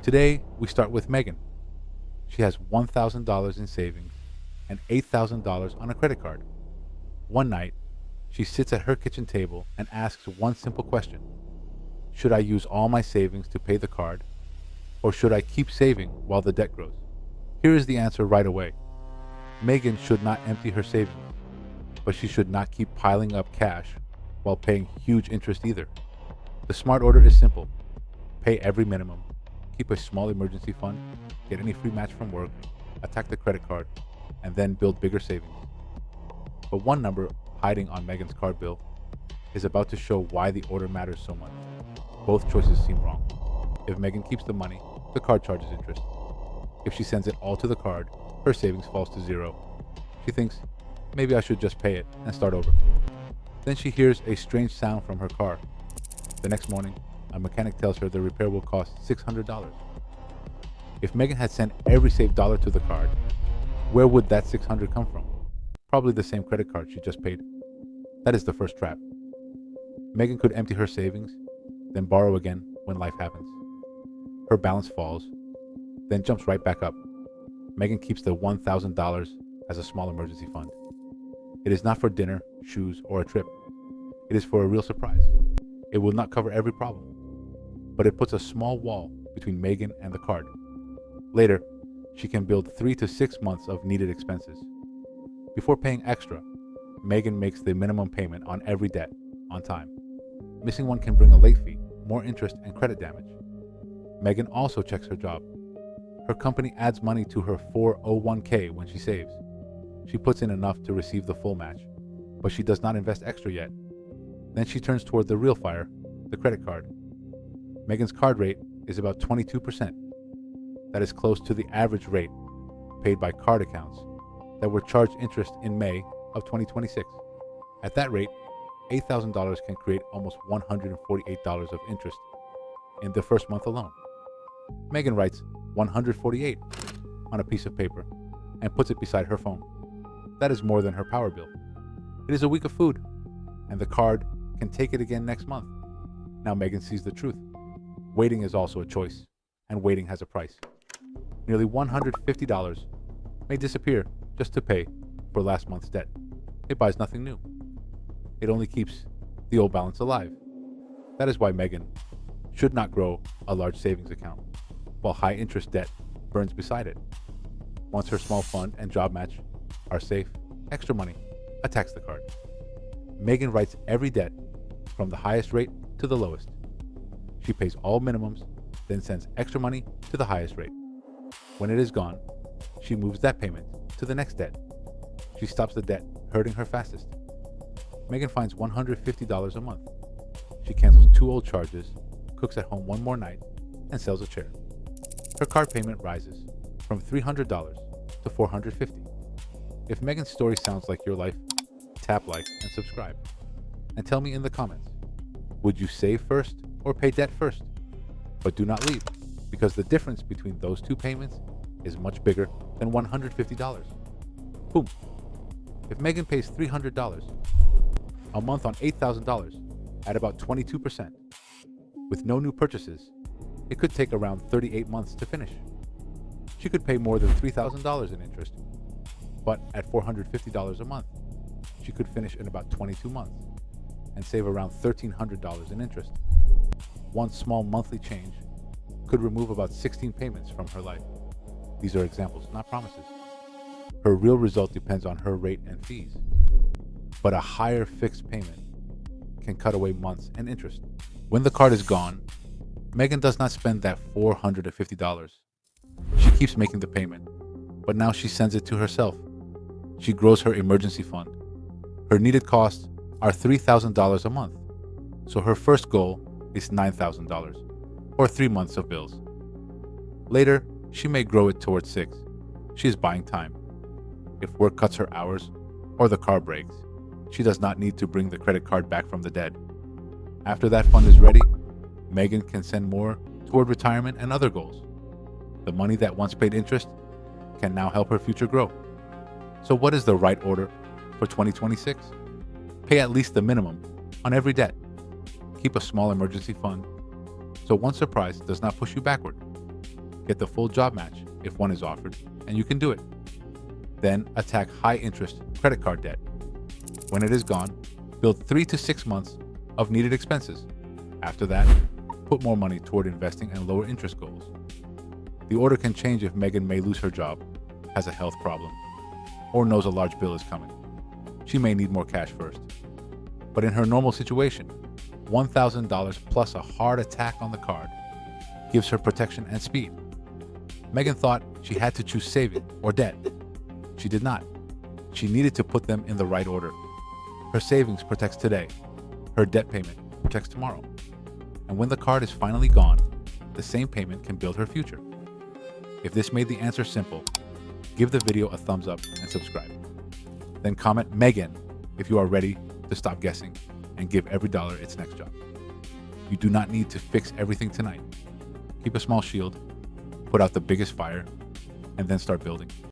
Today, we start with Megan. She has $1,000 in savings and $8,000 on a credit card. One night, she sits at her kitchen table and asks one simple question. Should I use all my savings to pay the card, or should I keep saving while the debt grows? Here is the answer right away. Megan should not empty her savings, but she should not keep piling up cash while paying huge interest either. The smart order is simple. Pay every minimum, keep a small emergency fund, get any free match from work, attack the credit card, and then build bigger savings. But one number hiding on Megan's card bill is about to show why the order matters so much. Both choices seem wrong. If Megan keeps the money, the card charges interest. If she sends it all to the card, her savings falls to zero. She thinks, maybe I should just pay it and start over. Then she hears a strange sound from her car. The next morning, a mechanic tells her the repair will cost $600. If Megan had sent every saved dollar to the card, where would that $600 come from? Probably the same credit card she just paid. That is the first trap. Megan could empty her savings, then borrow again when life happens. Her balance falls, then jumps right back up. Megan keeps the $1,000 as a small emergency fund. It is not for dinner, shoes, or a trip. It is for a real surprise. It will not cover every problem, but it puts a small wall between Megan and the card. Later, she can build 3 to 6 months of needed expenses. Before paying extra, Megan makes the minimum payment on every debt on time. Missing one can bring a late fee, more interest, and credit damage. Megan also checks her job. Her company adds money to her 401k when she saves. She puts in enough to receive the full match, but she does not invest extra yet. Then she turns toward the real fire, the credit card. Megan's card rate is about 22%. That is close to the average rate paid by card accounts that were charged interest in May of 2026. At that rate, $8,000 can create almost $148 of interest in the first month alone. Megan writes 148 on a piece of paper and puts it beside her phone. That is more than her power bill. It is a week of food, and the card can take it again next month. Now Megan sees the truth. Waiting is also a choice, and waiting has a price. Nearly $150 may disappear just to pay for last month's debt. It buys nothing new. It only keeps the old balance alive. That is why Megan should not grow a large savings account, while high interest debt burns beside it. Once her small fund and job match are safe, extra money attacks the card. Megan writes every debt from the highest rate to the lowest. She pays all minimums, then sends extra money to the highest rate. When it is gone, she moves that payment to the next debt. She stops the debt hurting her fastest. Megan finds $150 a month. She cancels 2 old charges, cooks at home one more night, and sells a chair. Her card payment rises from $300 to $450. If Megan's story sounds like your life, tap like and subscribe. And tell me in the comments, would you save first or pay debt first? But do not leave, because the difference between those two payments is much bigger than $150. Boom. If Megan pays $300 a month on $8,000 at about 22%, with no new purchases, it could take around 38 months to finish. She could pay more than $3,000 in interest, but at $450 a month, she could finish in about 22 months and save around $1,300 in interest. One small monthly change could remove about 16 payments from her life. These are examples, not promises. Her real result depends on her rate and fees, but a higher fixed payment can cut away months and interest. When the card is gone, Megan does not spend that $450. She keeps making the payment, but now she sends it to herself. She grows her emergency fund. Her needed costs are $3,000 a month, so her first goal is $9,000, or 3 months of bills. Later, she may grow it towards 6. She is buying time. If work cuts her hours, or the car breaks, she does not need to bring the credit card back from the dead. After that fund is ready, Megan can send more toward retirement and other goals. The money that once paid interest can now help her future grow. So what is the right order for 2026? Pay at least the minimum on every debt. Keep a small emergency fund so one surprise does not push you backward. Get the full job match if one is offered, and you can do it. Then attack high-interest credit card debt. When it is gone, build 3 to 6 months of needed expenses. After that, put more money toward investing and lower interest goals. The order can change if Megan may lose her job, has a health problem, or knows a large bill is coming. She may need more cash first. But in her normal situation, $1,000 plus a hard attack on the card gives her protection and speed. Megan thought she had to choose saving or debt. She did not. She needed to put them in the right order. Her savings protects today. Her debt payment protects tomorrow. And when the card is finally gone, the same payment can build her future. If this made the answer simple, give the video a thumbs up and subscribe. Then comment Megan if you are ready to stop guessing and give every dollar its next job. You do not need to fix everything tonight. Keep a small shield, put out the biggest fire, and then start building.